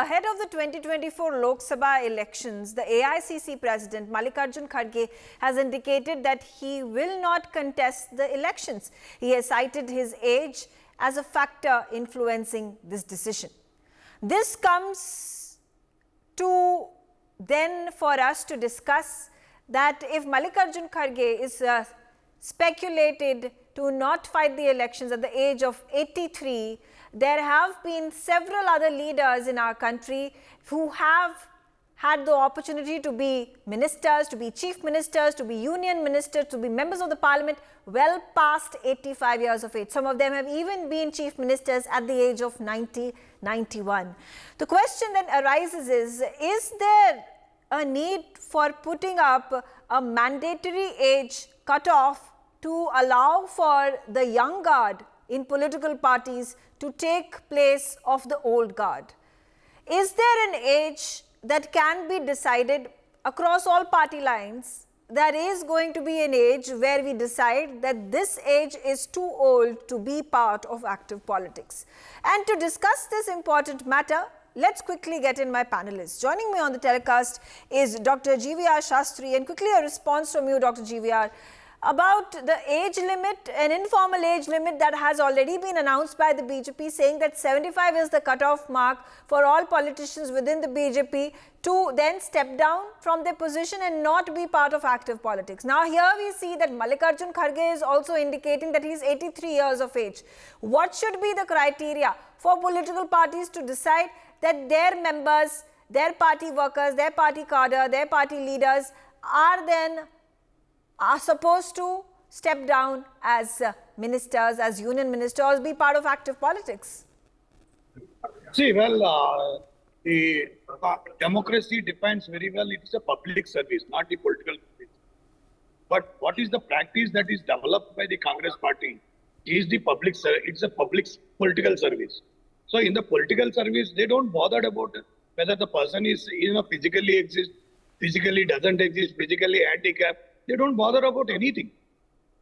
ahead of the 2024 Lok Sabha elections, the Aicc President Mallikarjun Kharge has indicated that he will not contest the elections. He has cited his age as a factor influencing this decision. This comes to then for us to discuss that if Mallikarjun Kharge is speculated to not fight the elections at the age of 83, there have been several other leaders in our country who have had the opportunity to be ministers, to be chief ministers, to be union ministers, to be members of the parliament well past 85 years of age. Some of them have even been chief ministers at the age of 90, 91. The question then arises is there a need for putting up a mandatory age cutoff to allow for the young guard in political parties to take place of the old guard? Is there an age that can be decided across all party lines? There is going to be an age where we decide that this age is too old to be part of active politics. And to discuss this important matter, let's quickly get in my panelists. Joining me on the telecast is Dr. GVR Shastri, and quickly a response from you, Dr. GVR, about the age limit, an informal age limit that has already been announced by the BJP, saying that 75 is the cutoff mark for all politicians within the BJP to then step down from their position and not be part of active politics. Now here we see that Mallikarjun Kharge is also indicating that he is 83 years of age. What should be the criteria for political parties to decide that their members, their party workers, their party cadre, their party leaders are supposed to step down as ministers, as union ministers, be part of active politics? See, well, the democracy depends very well. It is a public service, not the political service. But what is the practice that is developed by the Congress party is the public service. It's a public political service. So in the political service, they don't bother about whether the person is, physically exists, physically doesn't exist, physically handicapped. They don't bother about anything.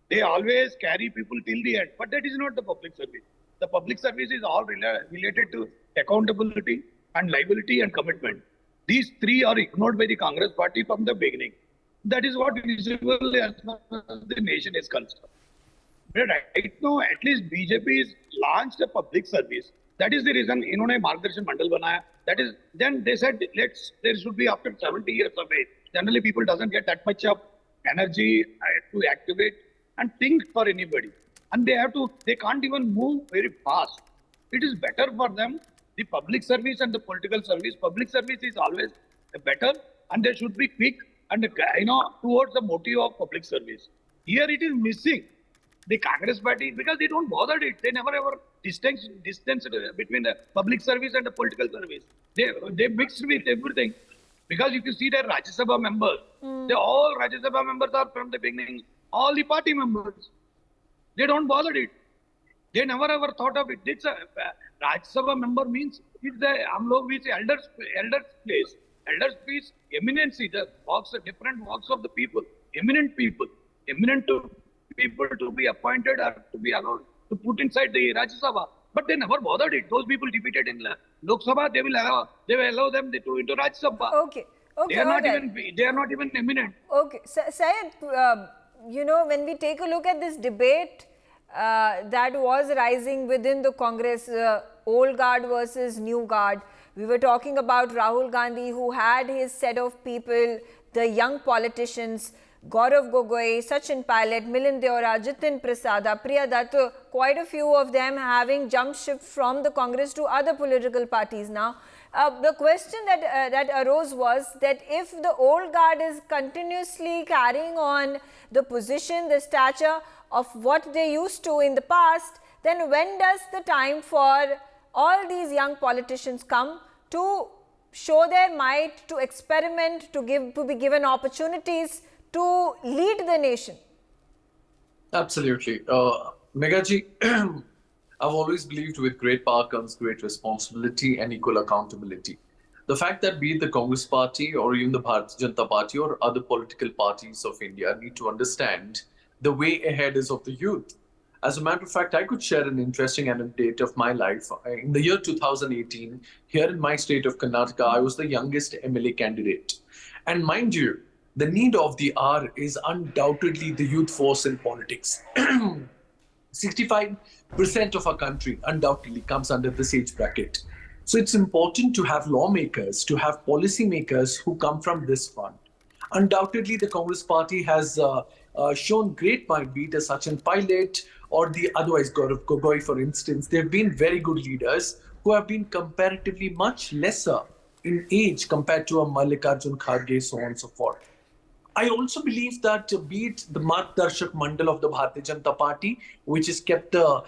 They always carry people till the end. But that is not the public service. The public service is all related to accountability and liability and commitment. These three are ignored by the Congress party from the beginning. That is what visible as far as the nation is concerned. But right now, at least BJP has launched a public service. That is the reason इन्होंने मार्गदर्शन मंडल बनाया. That is, then they said there should be after 70 years of age. Generally, people doesn't get that much of energy to activate and think for anybody, and they can't even move very fast. It is better for them, the public service and the political service. Public service is always better, and they should be quick and towards the motive of public service. Here it is missing. The Congress party, because they don't bother it, they never ever distance between the public service and the political service. They mixed with everything. Because if you see their Rajya Sabha members, all Rajya Sabha members are from the beginning, all the party members. They don't bother it. They never ever thought of it. It's a Rajya Sabha member means it's the we say elders place. Elders place eminency, the different walks of the people, eminent people to be appointed or to be allowed to put inside the Rajya Sabha. But they never bothered it. Those people defeated in Lok Sabha, they will allow them to into Rajya Sabha. Okay. They are not even eminent. Okay. Syed, when we take a look at this debate that was rising within the Congress, old guard versus new guard, we were talking about Rahul Gandhi, who had his set of people, the young politicians, Gaurav Gogoi, Sachin Pilot, Milind Deora, Jitin Prasada, Priya Dutt, quite a few of them having jumped ship from the Congress to other political parties now. The question that arose was that if the old guard is continuously carrying on the position, the stature of what they used to in the past, then when does the time for all these young politicians come to show their might, to experiment, to be given opportunities to lead the nation? Absolutely. Meghaji, I've always believed with great power comes great responsibility and equal accountability. The fact that be it the Congress party or even the Bharatiya Janata Party or other political parties of India need to understand the way ahead is of the youth. As a matter of fact, I could share an interesting anecdote of my life. In the year 2018, here in my state of Karnataka, I was the youngest MLA candidate. And mind you, the need of the hour is undoubtedly the youth force in politics. 65% of our country undoubtedly comes under this age bracket. So it's important to have lawmakers, to have policymakers who come from this front. Undoubtedly, the Congress party has shown great might, be it a Sachin Pilot or the otherwise Gaurav Gogoi, for instance. They've been very good leaders who have been comparatively much lesser in age compared to a Mallikarjun, Kharge, so on and so forth. I also believe that be it the Margdarshak Mandal of the Bharatiya Janata Party, which has kept the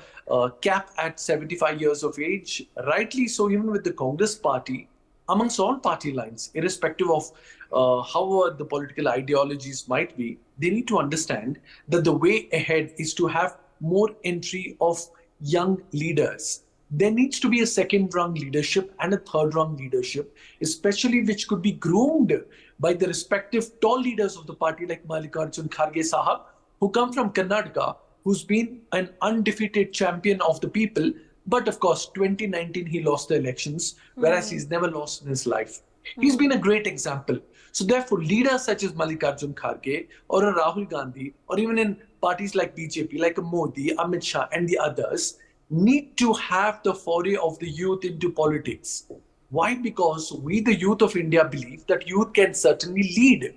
cap at 75 years of age, rightly so, even with the Congress party, amongst all party lines, irrespective of how the political ideologies might be, they need to understand that the way ahead is to have more entry of young leaders. There needs to be a second-rung leadership and a third-rung leadership, especially which could be groomed by the respective tall leaders of the party like Mallikarjun Kharge Sahab, who come from Karnataka, who's been an undefeated champion of the people. But of course, 2019, he lost the elections, whereas he's never lost in his life. He's been a great example. So therefore, leaders such as Mallikarjun Kharge or a Rahul Gandhi, or even in parties like BJP, like a Modi, Amit Shah, and the others, need to have the foray of the youth into politics. Why? Because we, the youth of India, believe that youth can certainly lead.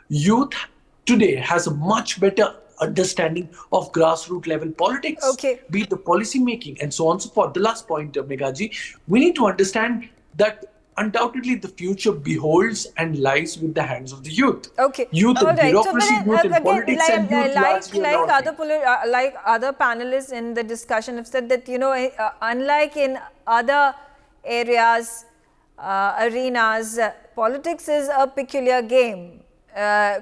Youth today has a much better understanding of grassroots level politics, be it the policy making and so on and so forth. The last point, Meghaji, we need to understand that undoubtedly the future beholds and lies with the hands of the youth. Youth in bureaucracy, youth in politics, and youth largely like other panelists in the discussion have said that, unlike in other areas, arenas, politics is a peculiar game.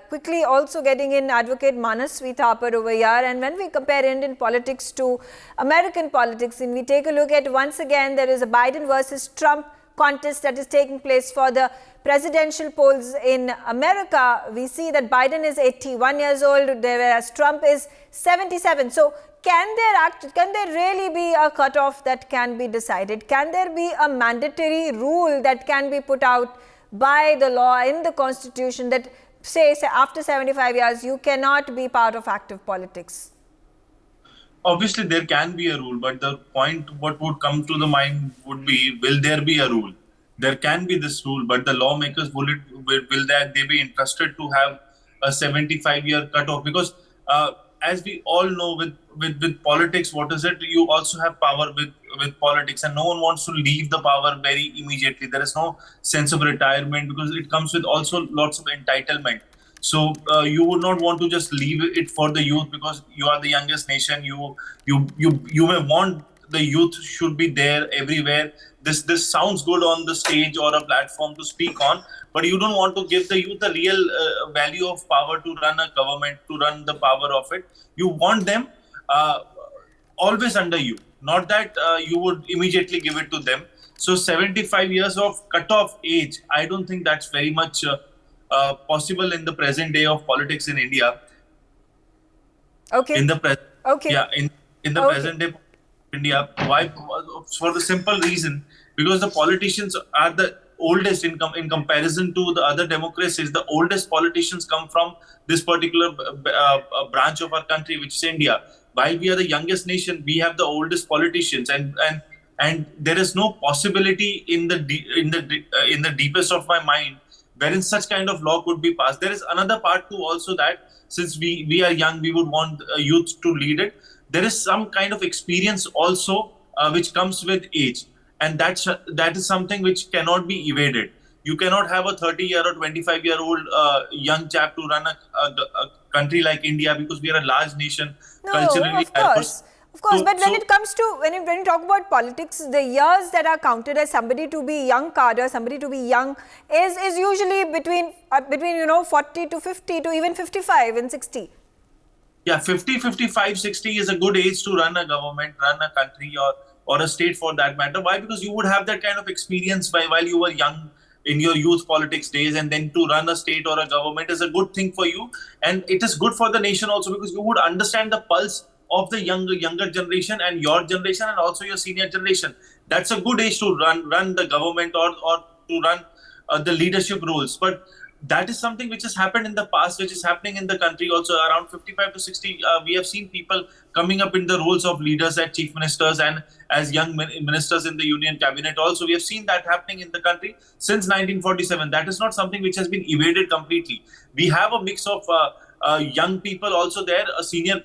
Quickly also getting in Advocate Manas Thapar over here, and when we compare Indian politics to American politics, and we take a look at, once again, there is a Biden versus Trump contest that is taking place for the presidential polls in America. We see that Biden is 81 years old, whereas Trump is 77. So can there really be a cutoff that can be decided? Can there be a mandatory rule that can be put out by the law in the constitution that say after 75 years you cannot be part of active politics? Obviously, there can be a rule, but the point what would come to the mind would be, will there be a rule? There can be this rule, but the lawmakers, will they be interested to have a 75-year cutoff? Because as we all know, with politics, what is it? You also have power with politics, and no one wants to leave the power very immediately. There is no sense of retirement because it comes with also lots of entitlement. So you would not want to just leave it for the youth because you are the youngest nation. You may want the youth should be there everywhere. This sounds good on the stage or a platform to speak on, but you don't want to give the youth the real value of power to run a government, to run the power of it. You want them always under you, not that you would immediately give it to them. So 75 years of cutoff age, I don't think that's very much possible in the present day of politics in India. In the present day of India. Why? For the simple reason, because the politicians are the oldest in comparison to the other democracies. The oldest politicians come from this particular branch of our country, which is India. While we are the youngest nation, we have the oldest politicians, and there is no possibility in the deepest of my mind wherein such kind of law could be passed. There is another part too also, that since we are young, we would want youth to lead it. There is some kind of experience also which comes with age, and that is something which cannot be evaded. You cannot have a 30-year or 25-year-old young chap to run a country like India, because we are a large nation, culturally diverse. Of course, but when it comes to, when you talk about politics, the years that are counted as somebody to be young cadre, somebody to be young, is usually between 40 to 50 to even 55 and 60. Yeah, 50, 55, 60 is a good age to run a government, run a country, or a state for that matter. Why? Because you would have that kind of experience while you were young in your youth politics days, and then to run a state or a government is a good thing for you. And it is good for the nation also, because you would understand the pulse of the younger generation and your generation and also your senior generation. That's a good age to run the government or to run the leadership roles. But that is something which has happened in the past, which is happening in the country also. Around 55 to 60, we have seen people coming up in the roles of leaders as chief ministers and as young ministers in the union cabinet. Also, we have seen that happening in the country since 1947. That is not something which has been evaded completely. We have a mix of young people also there. Senior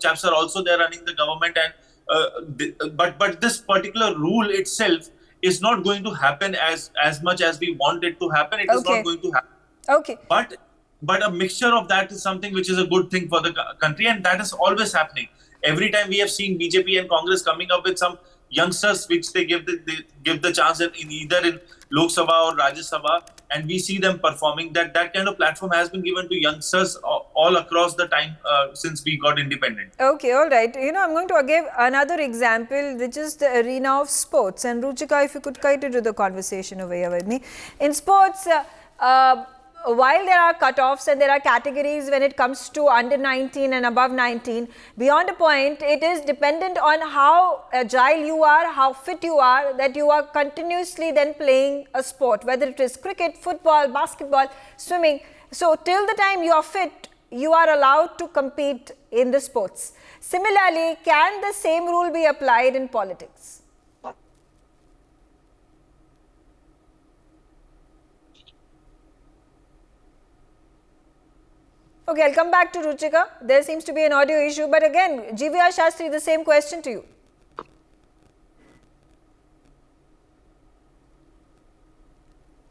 chaps are also there running the government, and but this particular rule itself is not going to happen as much as we want it to happen. It is not going to happen. Okay. But a mixture of that is something which is a good thing for the country, and that is always happening. Every time we have seen BJP and Congress coming up with some youngsters which they give the chance in either in Lok Sabha or Rajya Sabha, and we see them performing. That kind of platform has been given to youngsters all across the time since we got independent. Okay, all right. I'm going to give another example, which is the arena of sports. And Ruchika, if you could kite into the conversation over here with me. In sports, while there are cutoffs and there are categories when it comes to under 19 and above 19, beyond a point, it is dependent on how agile you are, how fit you are, that you are continuously then playing a sport, whether it is cricket, football, basketball, swimming. So till the time you are fit, you are allowed to compete in the sports. Similarly, can the same rule be applied in politics? Okay, I'll come back to Ruchika. There seems to be an audio issue, but again, GVR Shastri, the same question to you.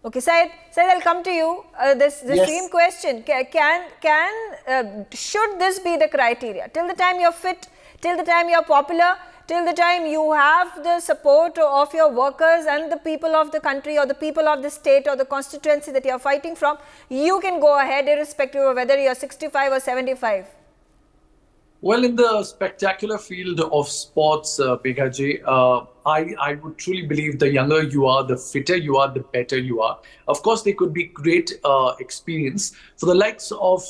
Okay, Syed, I'll come to you. The same question. Should this be the criteria? Till the time you're fit, till the time you're popular, till the time you have the support of your workers and the people of the country or the people of the state or the constituency that you're fighting from, you can go ahead irrespective of whether you're 65 or 75. Well, in the spectacular field of sports, Meghaji, I would truly believe the younger you are, the fitter you are, the better you are. Of course, there could be great experience. For the likes of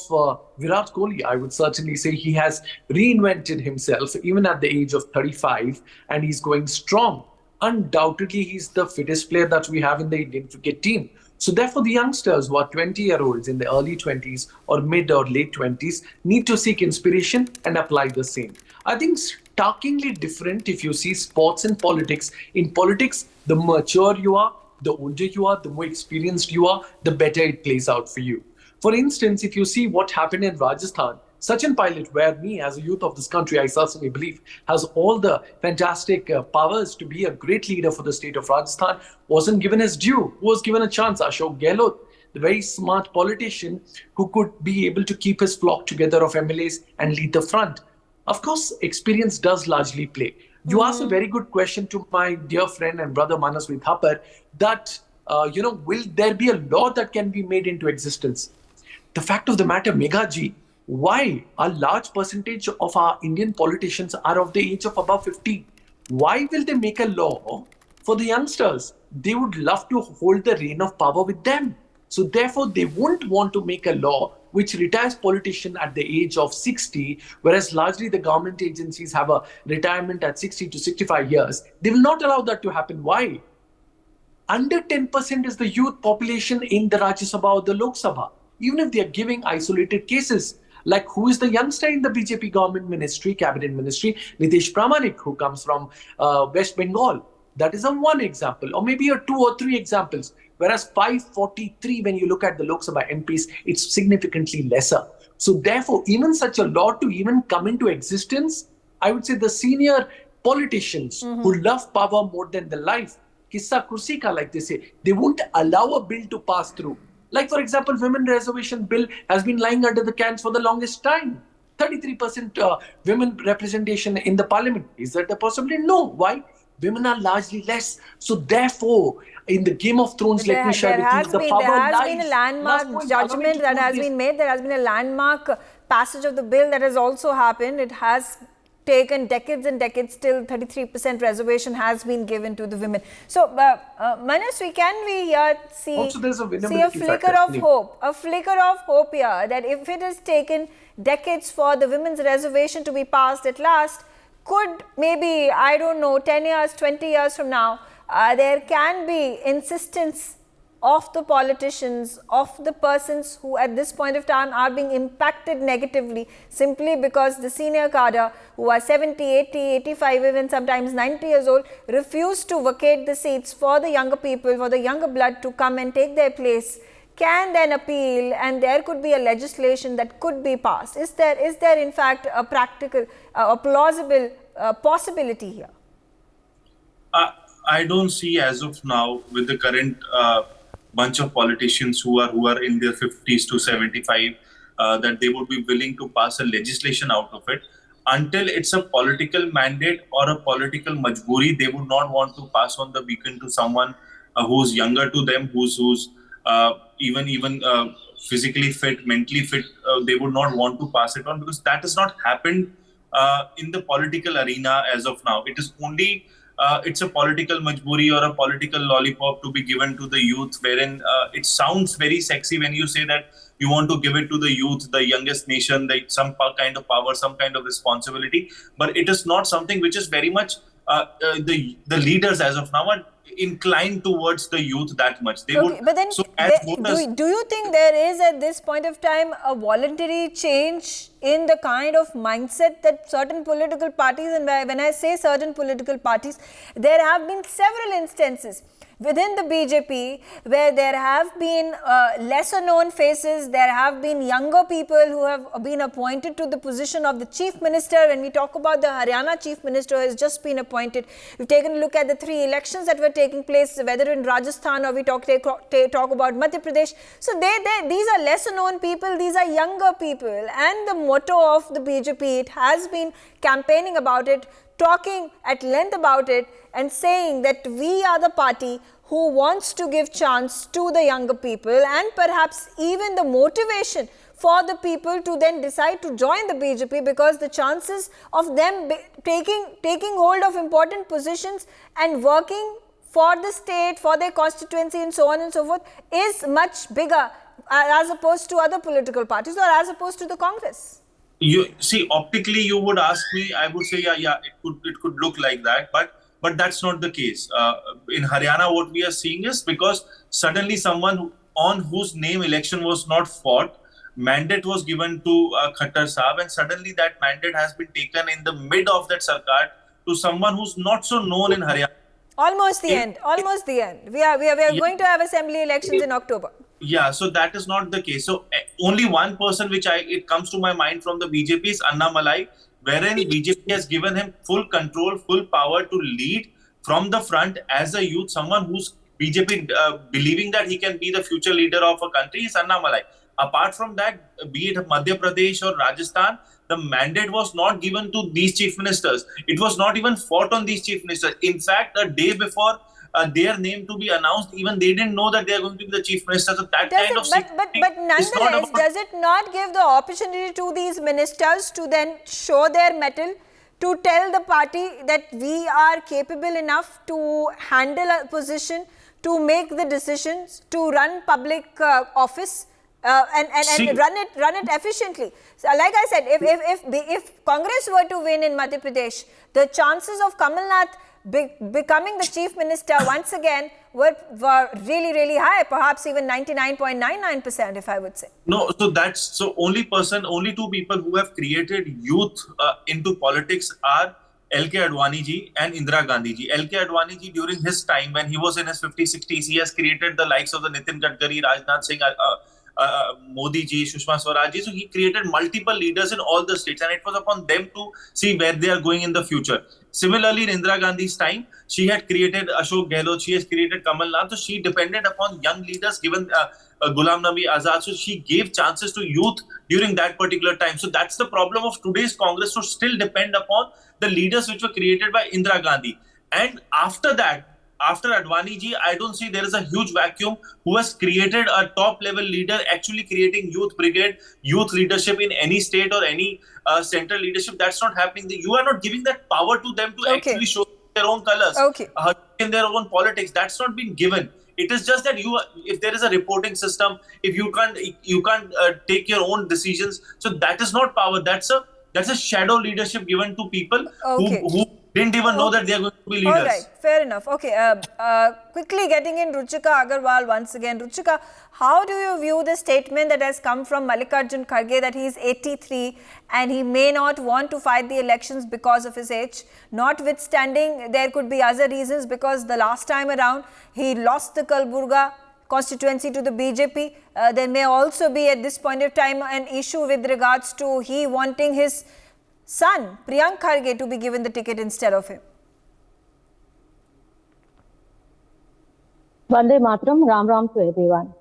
Virat Kohli, I would certainly say he has reinvented himself even at the age of 35, and he's going strong. Undoubtedly, he's the fittest player that we have in the Indian cricket team. So therefore, the youngsters who are 20-year-olds in the early 20s or mid or late 20s need to seek inspiration and apply the same. I think starkly different if you see sports and politics. In politics, the mature you are, the older you are, the more experienced you are, the better it plays out for you. For instance, if you see what happened in Rajasthan, Sachin Pilot, where me as a youth of this country, I certainly believe, has all the fantastic powers to be a great leader for the state of Rajasthan, wasn't given his due. Who was given a chance? Ashok Gehlot, the very smart politician who could be able to keep his flock together of MLAs and lead the front. Of course, experience does largely play. You asked a very good question to my dear friend and brother Manas Thapar that, will there be a law that can be made into existence? The fact of the matter, Meghaji, why a large percentage of our Indian politicians are of the age of above 50? Why will they make a law for the youngsters? They would love to hold the reign of power with them. So therefore, they won't want to make a law which retires politician at the age of 60, whereas largely the government agencies have a retirement at 60 to 65 years. They will not allow that to happen. Why? Under 10% is the youth population in the Rajya Sabha or the Lok Sabha. Even if they are giving isolated cases, like who is the youngster in the BJP government ministry, cabinet ministry? Nitish Pramanik, who comes from West Bengal. That is one example, or maybe 2 or 3 examples. Whereas 543, when you look at the Lok Sabha MPs, it's significantly lesser. So therefore, even such a law to even come into existence, I would say the senior politicians who love power more than the life, kissa kursi ka, like they say, they won't allow a bill to pass through. Like, for example, women reservation bill has been lying under the cans for the longest time. 33% women representation in the parliament. Is that the possibility? No. Why? Women are largely less. So therefore, in the Game of Thrones, let me share with you, the power lies. There has been a landmark judgment that has been made. There has been a landmark passage of the bill that has also happened. It has taken decades and decades, still 33% reservation has been given to the women. So, Manas, can we here see, Also, there's a see a winnability flicker factor. of hope, here that if it has taken decades for the women's reservation to be passed at last, could maybe, I don't know, 10 years, 20 years from now, there can be insistence of the politicians, of the persons who at this point of time are being impacted negatively simply because the senior cadre who are 70, 80, 85, even sometimes 90 years old refuse to vacate the seats for the younger people, for the younger blood to come and take their place, can then appeal, and there could be a legislation that could be passed. Is there in fact a practical, a plausible possibility here? I don't see as of now, with the current bunch of politicians who are in their 50s to 75, that they would be willing to pass a legislation out of it. Until it's a political mandate or a political majburi, they would not want to pass on the beacon to someone who's younger to them, who's even physically fit, mentally fit. They would not want to pass it on, because that has not happened in the political arena as of now. It is only it's a political majburi or a political lollipop to be given to the youth, wherein it sounds very sexy when you say that you want to give it to the youth, the youngest nation, some kind of power, some kind of responsibility. But it is not something which is very much the leaders as of now are inclined towards the youth that much. They would. But then, so as voters, do you think there is at this point of time a voluntary change in the kind of mindset that certain political parties, and when I say certain political parties, there have been several instances within the BJP where there have been lesser known faces, there have been younger people who have been appointed to the position of the chief minister. When we talk about the Haryana chief minister who has just been appointed, we've taken a look at the 3 elections that were taking place, whether in Rajasthan or we talk about Madhya Pradesh. So these are lesser known people, these are younger people, and the motto of the BJP, it has been campaigning about it, talking at length about it, and saying that we are the party who wants to give chance to the younger people, and perhaps even the motivation for the people to then decide to join the BJP, because the chances of them taking hold of important positions and working for the state, for their constituency and so on and so forth is much bigger as opposed to other political parties or as opposed to the Congress. You see, optically, you would ask me, I would say, yeah, it could look like that, but that's not the case. In Haryana, what we are seeing is, because suddenly someone on whose name election was not fought, mandate was given to Khattar Saab, and suddenly that mandate has been taken in the mid of that sarkar to someone who's not so known in Haryana. Almost the end. We are going to have assembly elections in October. Yeah, so that is not the case. So only one person it comes to my mind from the BJP is Annamalai, wherein BJP has given him full control, full power to lead from the front as a youth. Someone who's BJP believing that he can be the future leader of a country is Annamalai. Apart from that, be it Madhya Pradesh or Rajasthan, the mandate was not given to these chief ministers. It was not even fought on these chief ministers. In fact, a day before their name to be announced, even they didn't know that they are going to be the chief minister. So that but nonetheless, does it not give the opportunity to these ministers to then show their mettle, to tell the party that we are capable enough to handle a position, to make the decisions, to run public office? And run it efficiently. So, like I said, if Congress were to win in Madhya Pradesh, the chances of Kamal Nath becoming the chief minister once again were really, really high, perhaps even 99.99%, if I would say. No, so only 2 people who have created youth into politics are L.K. Advani ji and Indira Gandhi ji. L.K. Advani ji, during his time when he was in his 50s, 60s, he has created the likes of the Nitin Gadkari, Rajnath Singh, Modi ji, Sushma Swaraj ji. So he created multiple leaders in all the states, and it was upon them to see where they are going in the future. Similarly, in Indira Gandhi's time, she had created Ashok Gehlot, she has created Kamal Nath. So she depended upon young leaders, given Ghulam Nabi Azad. So she gave chances to youth during that particular time. So that's the problem of today's Congress, to still depend upon the leaders which were created by Indira Gandhi. And after that, after Advani ji, I don't see there is a huge vacuum who has created a top level leader, actually creating youth brigade, youth leadership in any state or any central leadership. That's not happening. You are not giving that power to them to Okay. actually show their own colors, Okay. in their own politics. That's not been given. It is just that if there is a reporting system, if you can't take your own decisions. So that is not power. That's a shadow leadership given to people Okay. who didn't even know that they are going to be leaders. All right, fair enough. Okay, quickly getting in Ruchika Agarwal once again. Ruchika, how do you view the statement that has come from Mallikarjun Kharge that he is 83 and he may not want to fight the elections because of his age? Notwithstanding, there could be other reasons, because the last time around he lost the Kalburga constituency to the BJP. There may also be at this point of time an issue with regards to he wanting his son Priyank Kharge to be given the ticket instead of him. Vande Mataram, Ram Ram to everyone.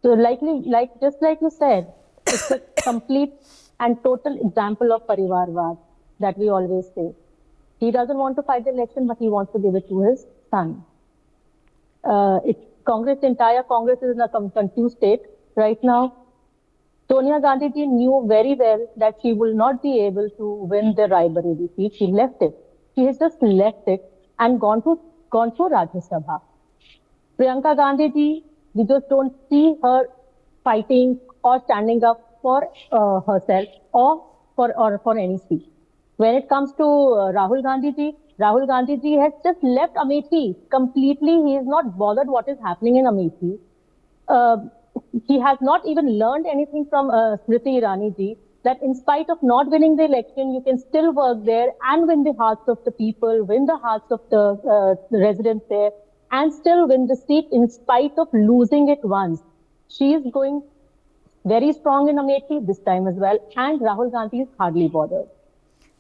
So just like you said, it's a complete and total example of Parivarvad that we always say. He doesn't want to fight the election, but he wants to give it to his son. Entire Congress is in a confused state right now. Sonia Gandhi ji knew very well that she will not be able to win the Raebareli seat. She left it. She has just left it and gone to Rajya Sabha. Priyanka Gandhi ji, we just don't see her fighting or standing up for herself or for any seat. When it comes to Rahul Gandhi ji has just left Amethi completely. He is not bothered what is happening in Amethi. He has not even learned anything from Smriti Irani ji, that in spite of not winning the election, you can still work there and win the hearts of the people, win the hearts of the residents there, and still win the seat in spite of losing it once. She is going very strong in Amethi this time as well, and Rahul Gandhi is hardly bothered.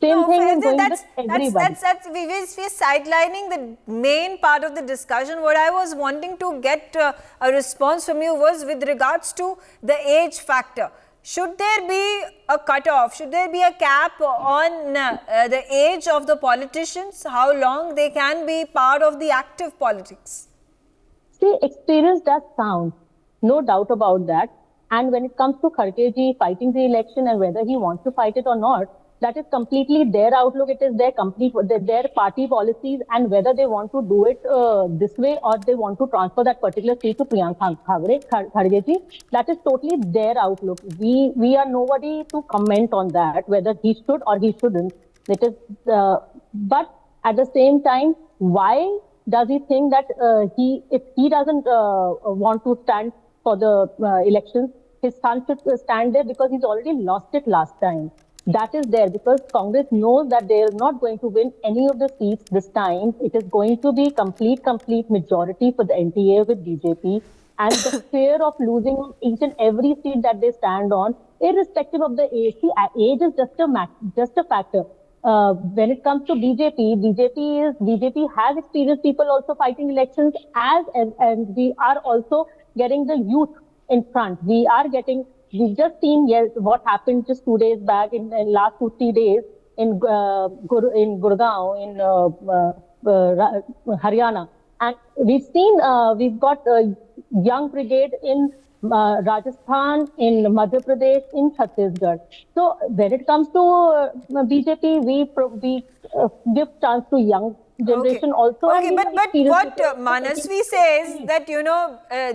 Same thing is going with everybody. We're sidelining the main part of the discussion. What I was wanting to get a response from you was with regards to the age factor. Should there be a cutoff? Should there be a cap on the age of the politicians? How long they can be part of the active politics? See, experience does count. No doubt about that. And when it comes to Kharge ji fighting the election and whether he wants to fight it or not, that is completely their outlook. It is their party policies, and whether they want to do it this way or they want to transfer that particular seat to Priyank Kharge ji, that is totally their outlook. We are nobody to comment on that, whether he should or he shouldn't. It is, but at the same time, why does he think that if he doesn't want to stand for the elections, his son should stand there because he's already lost it last time? That is there because Congress knows that they are not going to win any of the seats this time. It is going to be complete majority for the NTA with BJP, and the fear of losing each and every seat that they stand on, irrespective of the age. See, age is just a factor. When it comes to BJP has experienced people also fighting elections, and we are also getting the youth in front. We've just seen what happened just 2 days back in last 2-3 days in Gurgaon in Haryana, and we've got a young brigade in Rajasthan, in Madhya Pradesh, in Chhattisgarh. So when it comes to BJP, we give chance to young generation also. Okay, but what Manasvi says that,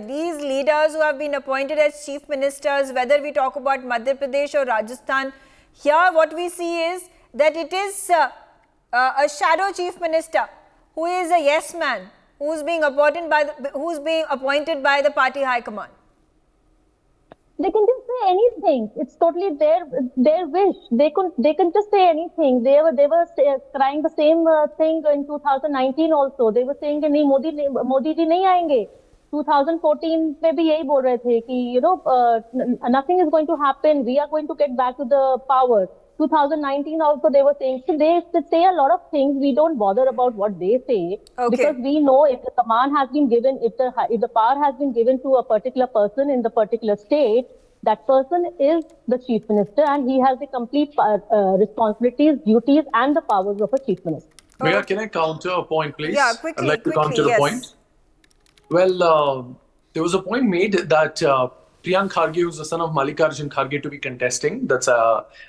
these leaders who have been appointed as chief ministers, whether we talk about Madhya Pradesh or Rajasthan, here what we see is that it is a shadow chief minister who is a yes man, who's being appointed by the party high command. They can just say anything. It's totally their wish. They can just say anything. They were crying the same thing in 2019 also. They were saying कि नहीं मोदी जी नहीं आएंगे. 2014 में भी यही बोल रहे थे कि nothing is going to happen. We are going to get back to the power. 2019 also they were saying. So they say a lot of things. We don't bother about what they say because we know if the command has been given, if the power has been given to a particular person in the particular state, that person is the chief minister and he has the complete responsibilities, duties, and the powers of a chief minister. Megha, can I counter a point, please? Yeah, quickly, I'd like to quickly, counter yes. a point. Well, there was a point made that Priyank Kharge, who's the son of Mallikarjun Kharge, to be contesting. That's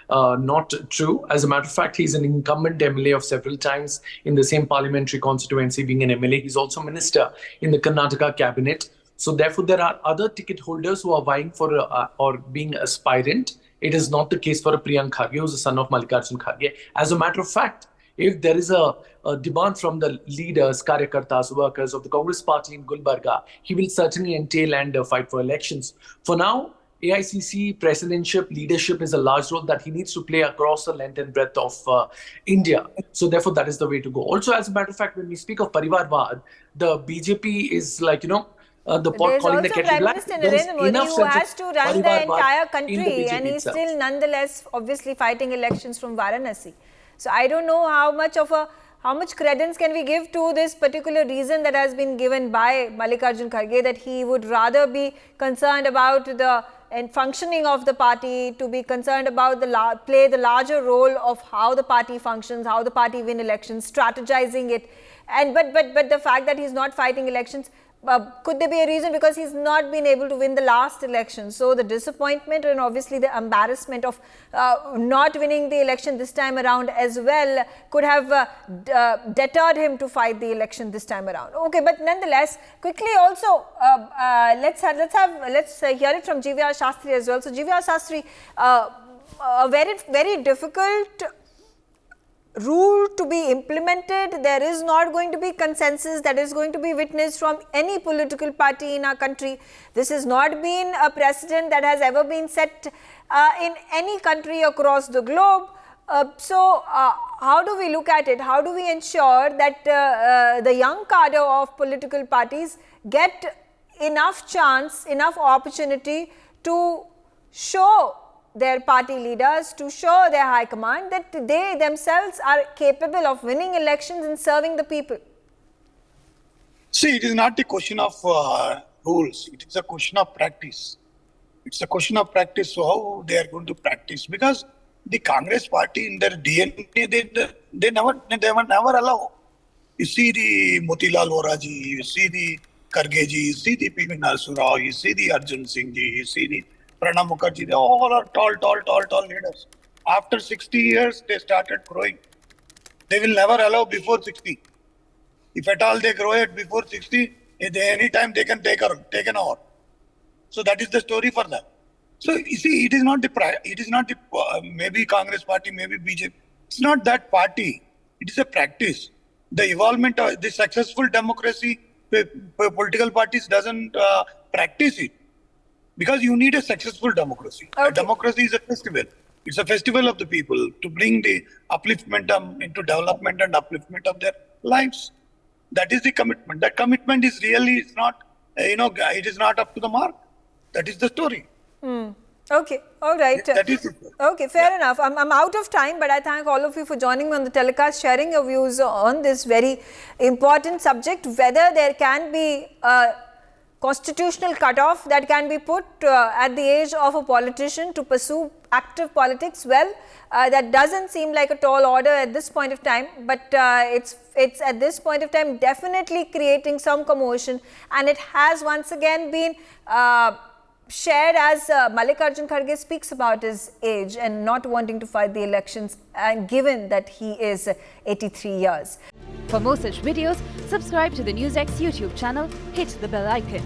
not true. As a matter of fact, he's an incumbent MLA of several times in the same parliamentary constituency. Being an MLA, he's also minister in the Karnataka cabinet. So therefore, there are other ticket holders who are vying for or being aspirant. It is not the case for Priyank Kharge, who's the son of Mallikarjun Kharge. As a matter of fact, if there is a demand from the leaders, karyakartas, workers of the Congress party in Gulbarga, he will certainly entail and fight for elections. For now, AICC presidential leadership is a large role that he needs to play across the length and breadth of India. So therefore, that is the way to go. Also, as a matter of fact, when we speak of Parivarvad, the BJP is like, the pot calling the kettle black. Prime Minister Narendra Modi, who has to run the entire country, and he's itself. still nonetheless obviously fighting elections from Varanasi. So I don't know how much credence can we give to this particular reason that has been given by Mallikarjun Kharge, that he would rather be concerned about the functioning of the party, to be concerned about play the larger role of how the party functions, how the party win elections, strategizing it, and but the fact that he's not fighting elections. Could there be a reason? Because he's not been able to win the last election. So the disappointment and obviously the embarrassment of not winning the election this time around as well could have deterred him to fight the election this time around. Okay, but nonetheless, quickly also let's hear it from GVR Shastri as well. So GVR Shastri, a very difficult rule to be implemented. There is not going to be consensus that is going to be witnessed from any political party in our country. This has not been a precedent that has ever been set in any country across the globe. So how do we look at it? How do we ensure that the young cadre of political parties get enough chance, enough opportunity to show their party leaders, to show their high command that they themselves are capable of winning elections and serving the people? See, it is not a question of rules. It is a question of practice. It's a question of practice. So how they are going to practice? Because the Congress party in their DNA, they never allow. You see the Motilal Voraji, you see the Kharge ji, you see the P.V. Narasimha Rao, you see the Arjun Singh ji, you see the Pranab Mukherjee, they all are tall leaders. After 60 years, they started growing. They will never allow before 60. If at all they grow it before 60, any time they can take an hour. So that is the story for them. So you see, it is not the maybe Congress party, maybe BJP. It's not that party. It is a practice. The evolvement of the successful democracy, political parties doesn't practice it. Because you need a successful democracy. Okay. A democracy is a festival. It's a festival of the people to bring the upliftment into development and upliftment of their lives. That is the commitment. That commitment is really, it's not, it is not up to the mark. That is the story. Okay, all right. That is it. Okay, fair enough. I'm out of time, but I thank all of you for joining me on the telecast, sharing your views on this very important subject, whether there can be constitutional cutoff that can be put at the age of a politician to pursue active politics. Well, that doesn't seem like a tall order at this point of time, but it's at this point of time definitely creating some commotion, and it has once again been shared as Mallikarjun Kharge speaks about his age and not wanting to fight the elections, and given that he is 83 years. For more such videos, subscribe to the NewsX YouTube channel, hit the bell icon.